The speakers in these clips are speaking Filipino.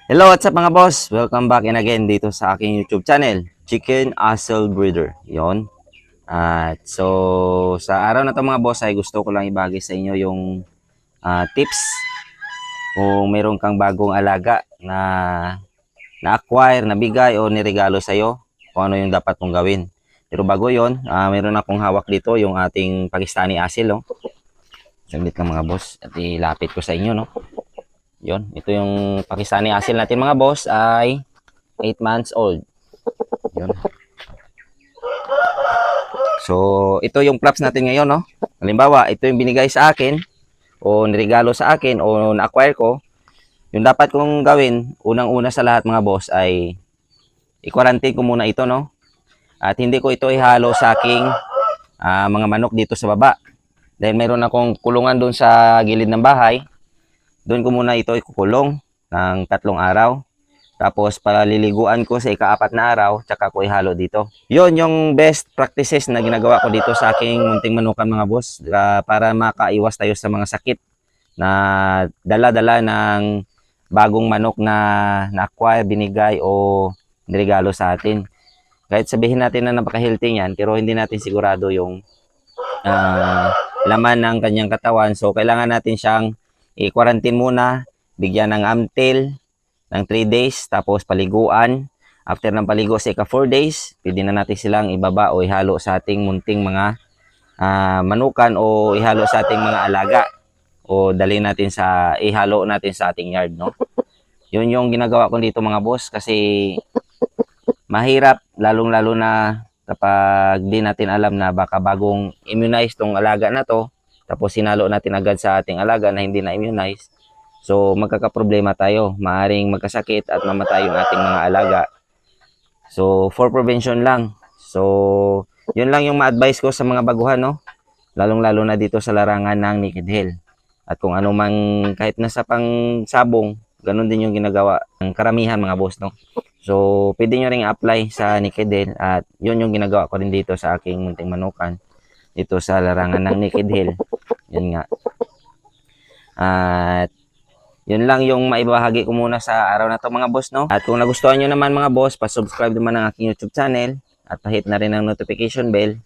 Hello, what's up mga boss? Welcome back and again dito sa aking YouTube channel, Chicken Hustle Breeder. Yon. At sa araw na to mga boss ay gusto ko lang ibagi sa inyo yung tips kung meron kang bagong alaga na-acquire, nabigay o niregalo sa iyo, kung ano yung dapat mong gawin. Pero bago yon, meron akong hawak dito yung ating Pakistani Asil. Oh. Saglit lang mga boss at ilapit ko sa inyo. No? Yon, ito yung Pakistani Asil natin mga boss ay 8 months old. Yun. So, ito yung props natin ngayon, no? Halimbawa, ito yung binigay sa akin o niregalo sa akin o na-acquire ko. Yung dapat kong gawin, unang-una sa lahat mga boss ay i-quarantine ko muna ito, no? At hindi ko ito ihalo sa aking mga manok dito sa baba. Dahil mayroon akong kulungan doon sa gilid ng bahay. Doon ko muna ito ikukulong ng 3 araw. Tapos paliliguan ko sa ika-4 na araw, tsaka ko ihalo dito. Yon yung best practices na ginagawa ko dito sa aking munting manukan mga boss, para makaiwas tayo sa mga sakit na dala-dala ng bagong manok na na-acquire, binigay o niregalo sa atin. Kahit sabihin natin na napaka-healthy niyan, pero hindi natin sigurado yung laman ng kanyang katawan. So kailangan natin siyang i-quarantine muna, bigyan ng amtil ng 3 days, tapos paliguan. After ng paligo sa ika 4 days, pwede na natin silang ibaba o ihalo sa ating munting mga manukan o ihalo sa ating mga alaga o dali natin ihalo natin sa ating yard, no? Yun yung ginagawa ko dito mga boss, kasi mahirap lalong-lalo na kapag di natin alam na baka bagong immunize tong alaga na to, tapos sinalo natin agad sa ating alaga na hindi na immunize. So magkakaproblema tayo, maaring magkasakit at mamatay yung ating mga alaga. So for prevention lang. So yun lang yung ma-advise ko sa mga baguhan, no? Lalong-lalo na dito sa larangan ng Naked Hill. At kung ano mang kahit nasa pang sabong, ganun din yung ginagawa ng karamihan mga boss, no? So pwede nyo ring apply sa Naked Hill at yun yung ginagawa ko rin dito sa aking munting manukan dito sa larangan ng Naked Hill. Yun nga. At yun lang yung maibahagi ko muna sa araw na to mga boss, no? At kung nagustuhan nyo naman mga boss, pa-subscribe naman ng aking YouTube channel at pa-hit na rin ang notification bell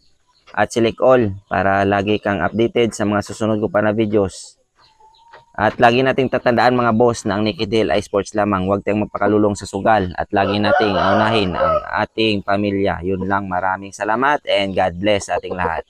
at select all para lagi kang updated sa mga susunod ko pa na videos. At lagi nating tatandaan mga boss na ang Naked Hill ay sports lamang. Huwag tayong magpakalulong sa sugal at lagi nating unahin ang ating pamilya. Yun lang, maraming salamat and God bless ating lahat.